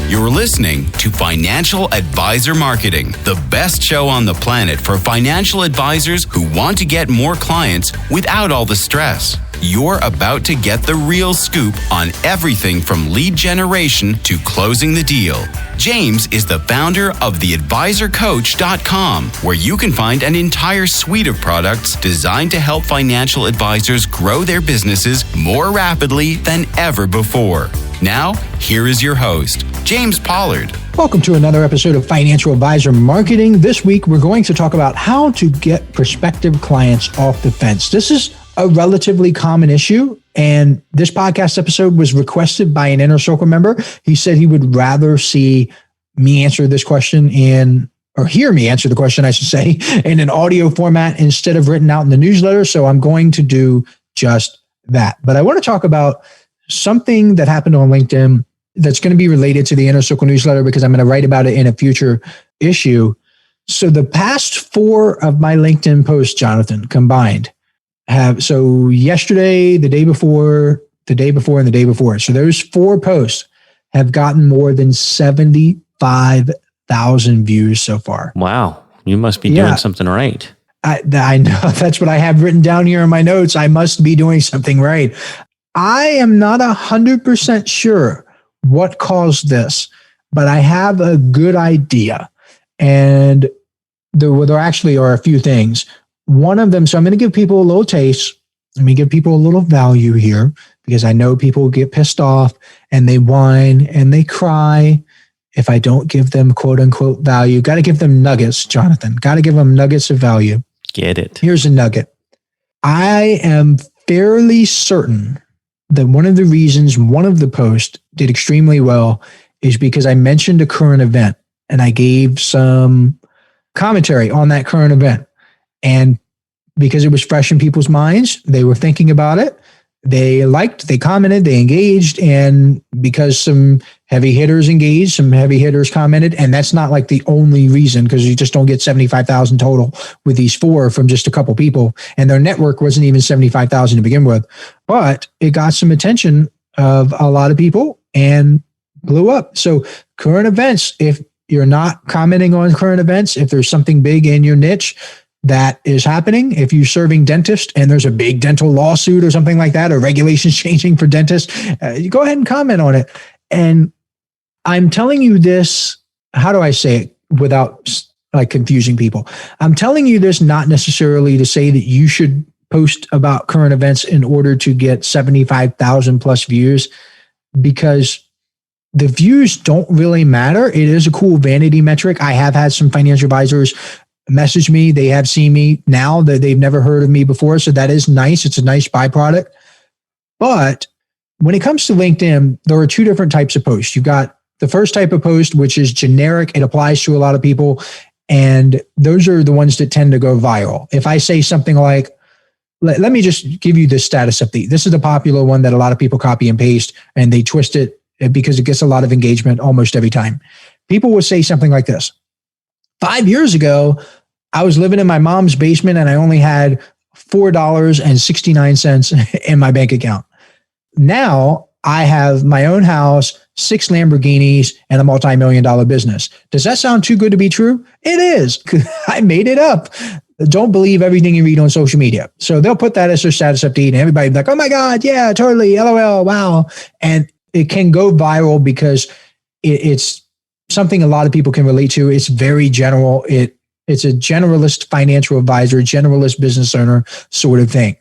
You're listening to Financial Advisor Marketing, the best show on the planet for financial advisors who want to get more clients without all the stress. You're about to get the real scoop on everything from lead generation to closing the deal. James is the founder of theadvisorcoach.com, where you can find an entire suite of products designed to help financial advisors grow their businesses more rapidly than ever before. Now, here is your host, James Pollard. Welcome to another episode of Financial Advisor Marketing. This week, we're going to talk about how to get prospective clients off the fence. This is a relatively common issue, and this podcast episode was requested by an Inner Circle member. He said he would rather see me answer this question or hear me answer the question, I should say, in an audio format instead of written out in the newsletter. So I'm going to do just that. But I want to talk about something that happened on LinkedIn that's going to be related to the Inner Circle newsletter because I'm going to write about it in a future issue. So the past 4 of my LinkedIn posts, Jonathan, combined so yesterday, the day before, and the day before. So those 4 posts have gotten more than 75,000 views so far. Wow. You must be doing something right. I know. That's what I have written down here in my notes. I must be doing something right. I am not 100% sure what caused this, but I have a good idea. And there actually are a few things. One of them, so I'm going to give people a little taste. Let me give people a little value here because I know people get pissed off and they whine and they cry if I don't give them quote unquote value. Got to give them nuggets, Jonathan. Got to give them nuggets of value. Get it. Here's a nugget. I am fairly certain that one of the posts did extremely well is because I mentioned a current event and I gave some commentary on that current event. And because it was fresh in people's minds, they were thinking about it. They liked, they commented, they engaged. And because some heavy hitters engaged, some heavy hitters commented. And that's not like the only reason, because you just don't get 75,000 total with these 4 from just a couple people. And their network wasn't even 75,000 to begin with. But it got some attention of a lot of people and blew up. So current events, if you're not commenting on current events, if there's something big in your niche that is happening, if you're serving dentists and there's a big dental lawsuit or something like that, or regulations changing for dentists, you go ahead and comment on it. And I'm telling you this, how do I say it without like confusing people? I'm telling you this not necessarily to say that you should post about current events in order to get 75,000 plus views, because the views don't really matter. It is a cool vanity metric. I have had some financial advisors message me. They have seen me now that they've never heard of me before. So that is nice. It's a nice byproduct. But when it comes to LinkedIn, there are 2 different types of posts. You've got the first type of post, which is generic. It applies to a lot of people. And those are the ones that tend to go viral. If I say something like, let me just give you the status update. This is the popular one that a lot of people copy and paste, and they twist it because it gets a lot of engagement almost every time. People will say something like this. 5 years ago, I was living in my mom's basement and I only had $4.69 in my bank account. Now I have my own house, 6 Lamborghinis, and a multi-million-dollar business. Does that sound too good to be true? It is. I made it up. Don't believe everything you read on social media. So they'll put that as their status update and everybody's like, oh my God, yeah, totally, LOL, wow. And it can go viral because it's something a lot of people can relate to. It's very general. It's a generalist financial advisor, generalist business owner sort of thing.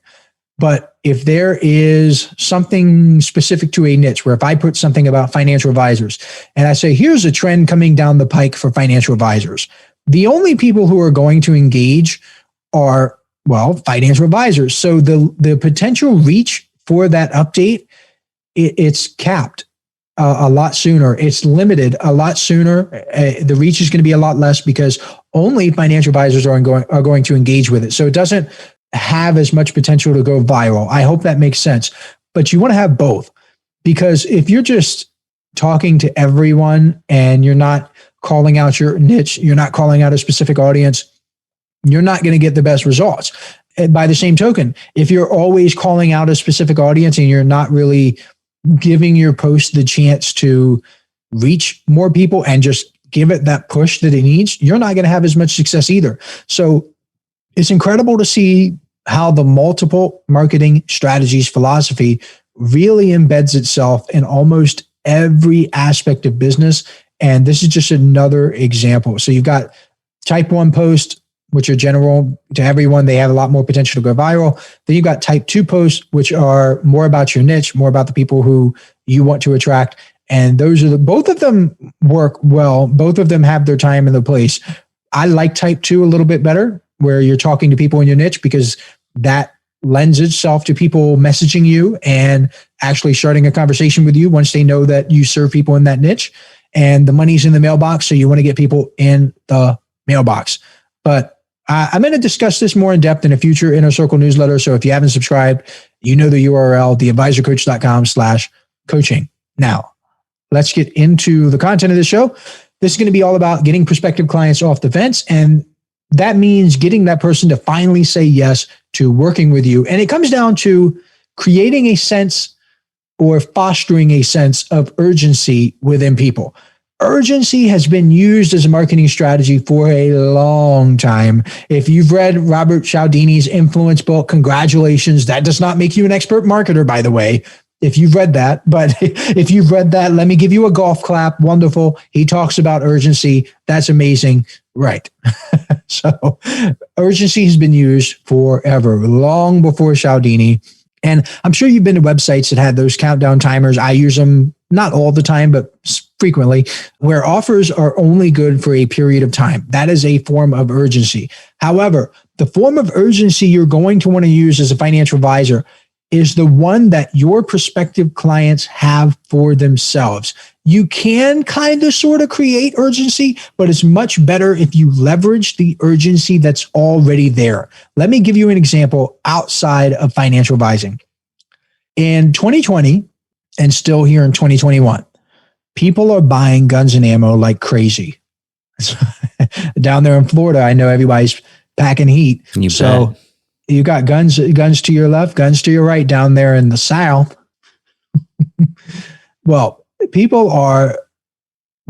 But if there is something specific to a niche, where if I put something about financial advisors and I say, here's a trend coming down the pike for financial advisors, the only people who are going to engage are, financial advisors. So the potential reach for that update, it's capped a lot sooner. It's limited a lot sooner. The reach is going to be a lot less because only financial advisors are going to engage with it. So it doesn't have as much potential to go viral. I hope that makes sense. But you want to have both, because if you're just talking to everyone and you're not calling out your niche, you're not calling out a specific audience, you're not going to get the best results. And by the same token, if you're always calling out a specific audience and you're not really giving your post the chance to reach more people and just give it that push that it needs, you're not going to have as much success either. So it's incredible to see how the multiple marketing strategies philosophy really embeds itself in almost every aspect of business. And this is just another example. So you've got type 1 posts, which are general to everyone. They have a lot more potential to go viral. Then you've got type 2 posts, which are more about your niche, more about the people who you want to attract. And those are both of them work well. Both of them have their time and their place. I like type 2 a little bit better, where you're talking to people in your niche, because that lends itself to people messaging you and actually starting a conversation with you once they know that you serve people in that niche. And the money's in the mailbox, so you want to get people in the mailbox. But I'm going to discuss this more in depth in a future Inner Circle newsletter. So if you haven't subscribed, you know the URL, theadvisorcoach.com/coaching. Now, let's get into the content of the show. This is going to be all about getting prospective clients off the fence. And that means getting that person to finally say yes to working with you. And it comes down to creating a sense or fostering a sense of urgency within people. Urgency has been used as a marketing strategy for a long time. If you've read Robert Cialdini's influence book, congratulations. That does not make you an expert marketer, by the way, if you've read that. But if you've read that, let me give you a golf clap. Wonderful. He talks about urgency. That's amazing. Right. So urgency has been used forever, long before Cialdini. And I'm sure you've been to websites that had those countdown timers. I use them not all the time, but frequently, where offers are only good for a period of time. That is a form of urgency. However, the form of urgency you're going to want to use as a financial advisor is the one that your prospective clients have for themselves. You can kind of sort of create urgency, but it's much better if you leverage the urgency that's already there. Let me give you an example outside of financial advising. In 2020, and still here in 2021, people are buying guns and ammo like crazy. Down there in Florida, I know everybody's packing heat. So you got guns to your left, guns to your right down there in the South. Well, people are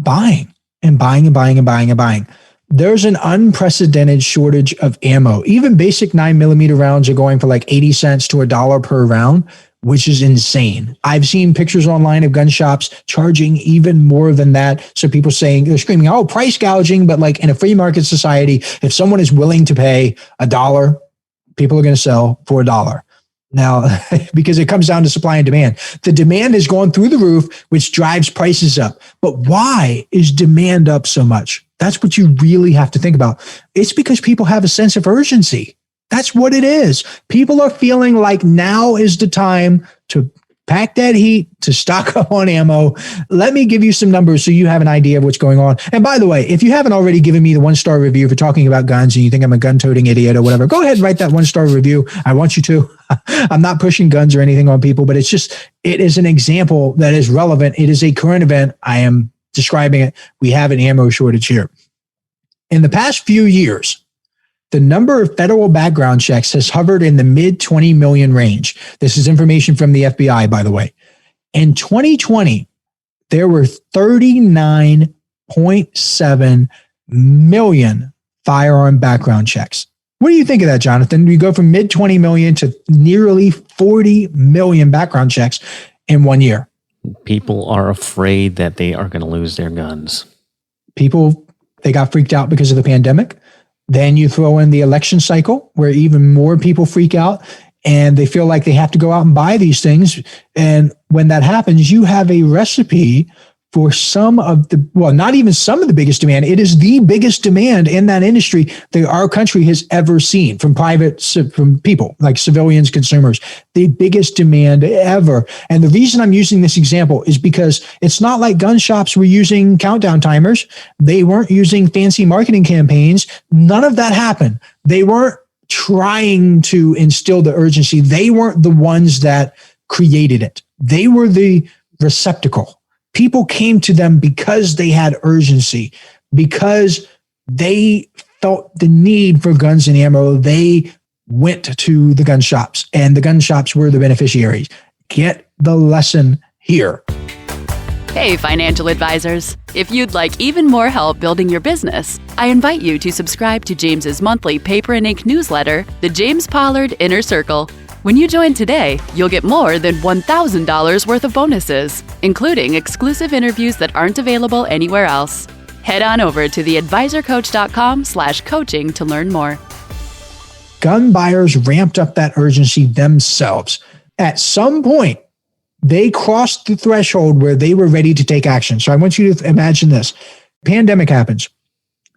buying and buying and buying and buying and buying. There's an unprecedented shortage of ammo. Even basic 9mm rounds are going for like 80 cents to $1 per round, which is insane. I've seen pictures online of gun shops charging even more than that. So people they're screaming, oh, price gouging. But like in a free market society, if someone is willing to pay $1, people are going to sell for $1. Now, because it comes down to supply and demand. The demand is going through the roof, which drives prices up. But why is demand up so much? That's what you really have to think about. It's because people have a sense of urgency. That's what it is. People are feeling like now is the time to pack that heat, to stock up on ammo. Let me give you some numbers so you have an idea of what's going on. And by the way, if you haven't already given me the 1-star review for talking about guns and you think I'm a gun-toting idiot or whatever, go ahead and write that 1-star review. I want you to. I'm not pushing guns or anything on people, but it is an example that is relevant. It is a current event. I am describing it. We have an ammo shortage here. In the past few years, the number of federal background checks has hovered in the mid 20 million range. This is information from the FBI, by the way. In 2020, there were 39.7 million firearm background checks. What do you think of that, Jonathan? We go from mid 20 million to nearly 40 million background checks in 1 year. People are afraid that they are going to lose their guns. They got freaked out because of the pandemic. Then you throw in the election cycle where even more people freak out and they feel like they have to go out and buy these things. And when that happens, you have a recipe for not even some of the biggest demand. It is the biggest demand in that industry that our country has ever seen from people like civilians, consumers, the biggest demand ever. And the reason I'm using this example is because it's not like gun shops were using countdown timers. They weren't using fancy marketing campaigns. None of that happened. They weren't trying to instill the urgency. They weren't the ones that created it. They were the receptacle. People came to them because they had urgency, because they felt the need for guns and ammo. They went to the gun shops, and the gun shops were the beneficiaries. Get the lesson here. Hey, financial advisors. If you'd like even more help building your business, I invite you to subscribe to James's monthly paper and ink newsletter, The James Pollard Inner Circle. When you join today, you'll get more than $1,000 worth of bonuses, including exclusive interviews that aren't available anywhere else. Head on over to theadvisorcoach.com/coaching to learn more. Gun buyers ramped up that urgency themselves. At some point, they crossed the threshold where they were ready to take action. So I want you to imagine this. Pandemic happens.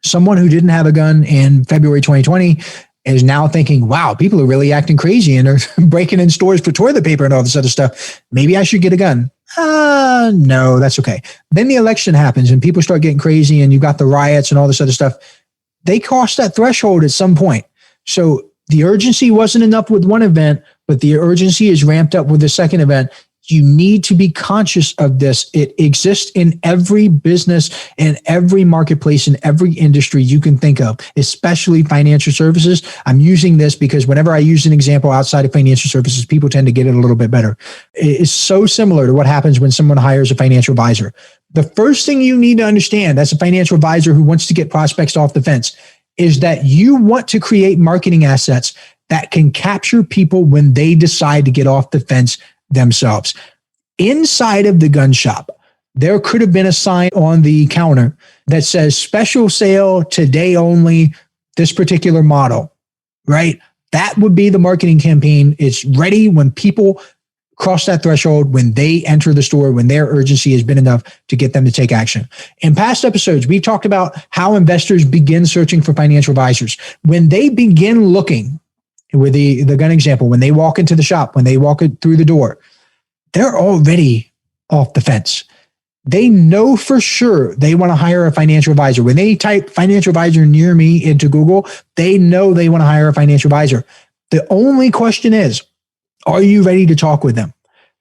Someone who didn't have a gun in February 2020 is now thinking, wow, people are really acting crazy and are breaking in stores for toilet paper and all this other stuff. Maybe I should get a gun. No, that's okay. Then the election happens and people start getting crazy and you've got the riots and all this other stuff. They crossed that threshold at some point. So the urgency wasn't enough with one event, but the urgency is ramped up with the second event. You need to be conscious of this. It exists in every business, in every marketplace, in every industry you can think of, especially financial services. I'm using this because whenever I use an example outside of financial services, people tend to get it a little bit better. It's so similar to what happens when someone hires a financial advisor. The first thing you need to understand as a financial advisor who wants to get prospects off the fence is that you want to create marketing assets that can capture people when they decide to get off the fence themselves. Inside of the gun shop, there could have been a sign on the counter that says special sale today only, this particular model, right? That would be the marketing campaign. It's ready when people cross that threshold, when they enter the store, when their urgency has been enough to get them to take action. In past episodes, we've talked about how investors begin searching for financial advisors. When they begin looking, with the gun example, when they walk into the shop, when they walk through the door, they're already off the fence. They know for sure they want to hire a financial advisor. When they type financial advisor near me into Google, they know they want to hire a financial advisor. The only question is, are you ready to talk with them?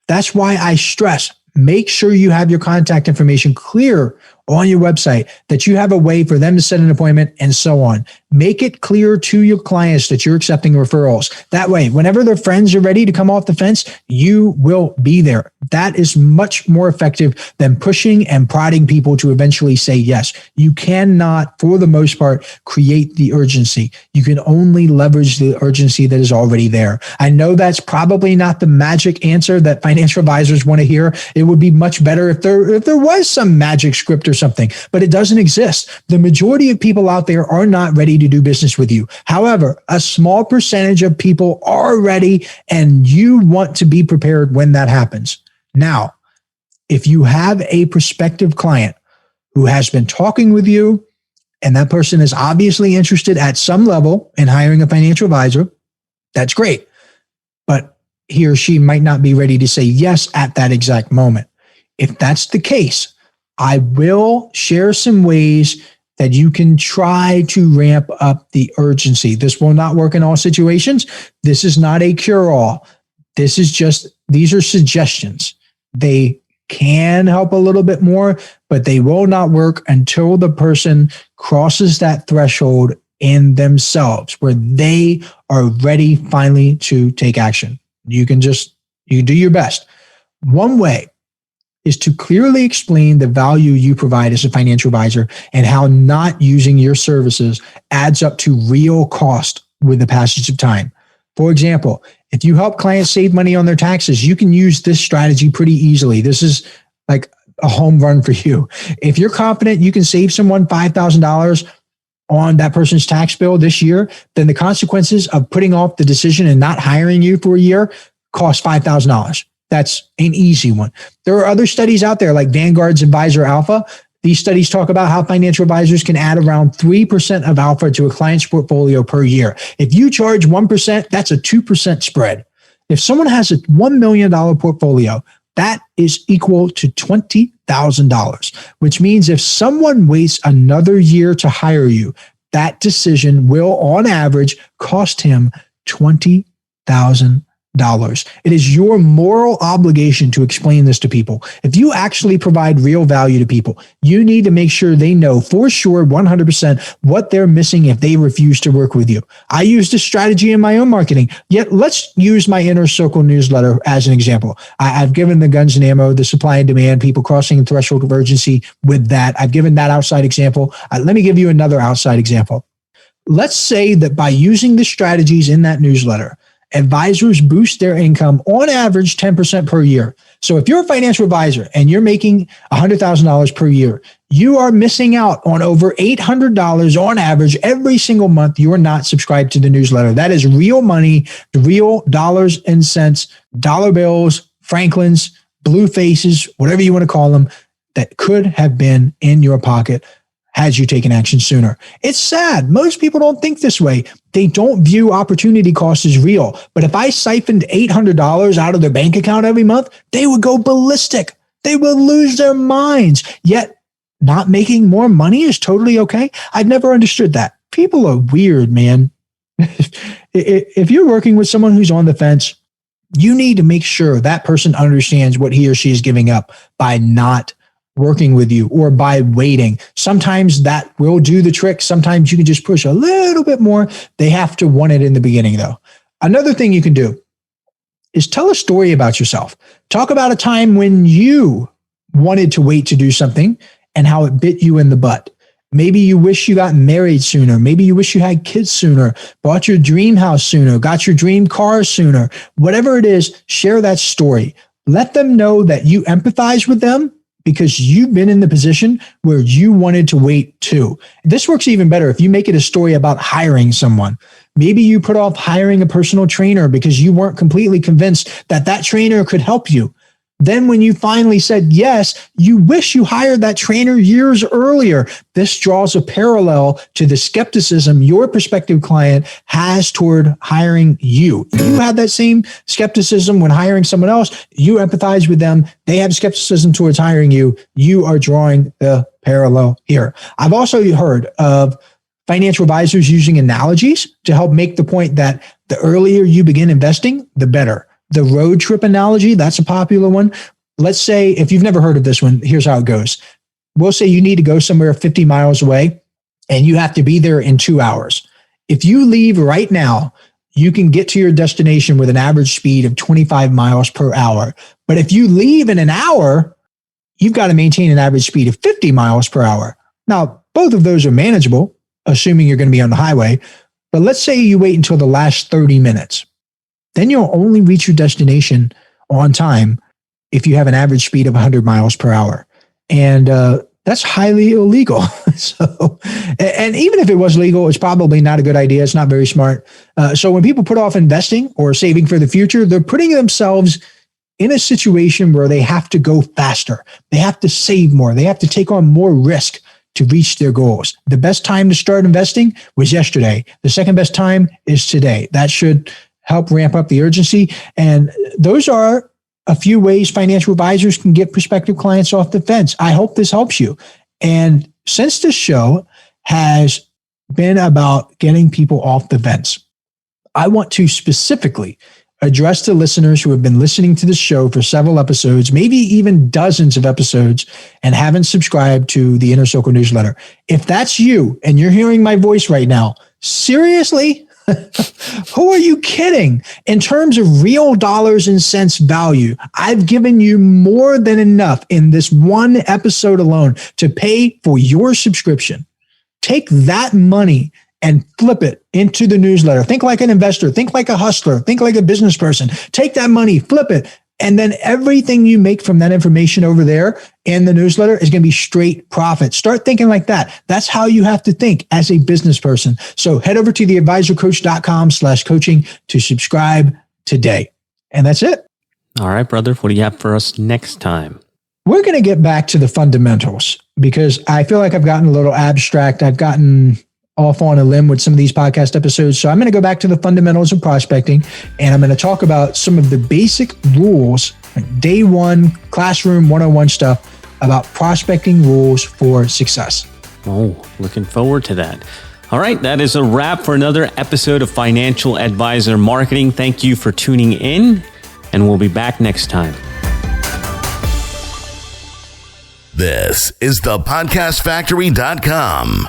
That's why I stress, make sure you have your contact information clear on your website, that you have a way for them to set an appointment and so on. Make it clear to your clients that you're accepting referrals. That way, whenever their friends are ready to come off the fence, you will be there. That is much more effective than pushing and prodding people to eventually say yes. You cannot, for the most part, create the urgency. You can only leverage the urgency that is already there. I know that's probably not the magic answer that financial advisors want to hear. It would be much better if there was some magic script or something, but it doesn't exist. The majority of people out there are not ready to do business with you. However, a small percentage of people are ready, and you want to be prepared when that happens. Now, if you have a prospective client who has been talking with you, and that person is obviously interested at some level in hiring a financial advisor, that's great. But he or she might not be ready to say yes at that exact moment. If that's the case, I will share some ways that you can try to ramp up the urgency. This will not work in all situations. This is not a cure-all. These are suggestions. They can help a little bit more, but they will not work until the person crosses that threshold in themselves where they are ready finally to take action. You do your best. One way is to clearly explain the value you provide as a financial advisor and how not using your services adds up to real cost with the passage of time. For example, if you help clients save money on their taxes, you can use this strategy pretty easily. This is like a home run for you. If you're confident you can save someone $5,000 on that person's tax bill this year, then the consequences of putting off the decision and not hiring you for a year cost $5,000. That's an easy one. There are other studies out there like Vanguard's Advisor Alpha. These studies talk about how financial advisors can add around 3% of alpha to a client's portfolio per year. If you charge 1%, that's a 2% spread. If someone has a $1 million portfolio, that is equal to $20,000, which means if someone waits another year to hire you, that decision will, on average, cost him $20,000. It is your moral obligation to explain this to people. If you actually provide real value to people, you need to make sure they know for sure 100% what they're missing if they refuse to work with you. I use this strategy in my own marketing. Yet let's use my Inner Circle newsletter as an example. I've given the guns and ammo, the supply and demand, people crossing the threshold of urgency with that. I've given that outside example. Let me give you another outside example. Let's say that by using the strategies in that newsletter, advisors boost their income on average 10% per year. So if you're a financial advisor and you're making $100,000 per year, you are missing out on over $800 on average every single month. You are not subscribed to the newsletter. That is real money, real dollars and cents, dollar bills, Franklins, blue faces, whatever you want to call them, that could have been in your pocket had you taken action sooner. It's sad. Most people don't think this way. They don't view opportunity cost as real. But if I siphoned $800 out of their bank account every month, they would go ballistic. They would lose their minds. Yet not making more money is totally okay. I've never understood that. People are weird, man. If you're working with someone who's on the fence, you need to make sure that person understands what he or she is giving up by not working with you or by waiting. Sometimes that will do the trick. Sometimes you can just push a little bit more. They have to want it in the beginning though. Another thing you can do is tell a story about yourself. Talk about a time when you wanted to wait to do something and how it bit you in the butt. Maybe you wish you got married sooner. Maybe you wish you had kids sooner, bought your dream house sooner, got your dream car sooner. Whatever it is, share that story. Let them know that you empathize with them because you've been in the position where you wanted to wait too. This works even better if you make it a story about hiring someone. Maybe you put off hiring a personal trainer because you weren't completely convinced that that trainer could help you. Then when you finally said yes, you wish you hired that trainer years earlier. This draws a parallel to the skepticism your prospective client has toward hiring you. You had that same skepticism when hiring someone else. You empathize with them. They have skepticism towards hiring you. You are drawing the parallel here. I've also heard of financial advisors using analogies to help make the point that the earlier you begin investing, the better. The road trip analogy, that's a popular one. Let's say, if you've never heard of this one, here's how it goes. We'll say you need to go somewhere 50 miles away and you have to be there in 2 hours. If you leave right now, you can get to your destination with an average speed of 25 miles per hour. But if you leave in an hour, you've got to maintain an average speed of 50 miles per hour. Now, both of those are manageable, assuming you're going to be on the highway. But let's say you wait until the last 30 minutes. Then you'll only reach your destination on time if you have an average speed of 100 miles per hour. And that's highly illegal. And even if it was legal, it's probably not a good idea. It's not very smart. So when people put off investing or saving for the future, they're putting themselves in a situation where they have to go faster. They have to save more. They have to take on more risk to reach their goals. The best time to start investing was yesterday. The second best time is today. That should help ramp up the urgency. And those are a few ways financial advisors can get prospective clients off the fence. I hope this helps you. And since this show has been about getting people off the fence, I want to specifically address the listeners who have been listening to this show for several episodes, maybe even dozens of episodes, and haven't subscribed to the Inner Circle newsletter. If that's you and you're hearing my voice right now, seriously? Who are you kidding? In terms of real dollars and cents value, I've given you more than enough in this one episode alone to pay for your subscription. Take that money and flip it into the newsletter. Think like an investor. Think like a hustler. Think like a business person. Take that money, flip it. And then everything you make from that information over there in the newsletter is going to be straight profit. Start thinking like that. That's how you have to think as a business person. So head over to theadvisorcoach.com/coaching to subscribe today. And that's it. All right, brother. What do you have for us next time? We're going to get back to the fundamentals because I feel like I've gotten a little abstract. I've gotten off on a limb with some of these podcast episodes. So I'm going to go back to the fundamentals of prospecting, and I'm going to talk about some of the basic rules, like day one, classroom 101 stuff about prospecting rules for success. Oh, looking forward to that. All right, that is a wrap for another episode of Financial Advisor Marketing. Thank you for tuning in, and we'll be back next time. This is thepodcastfactory.com.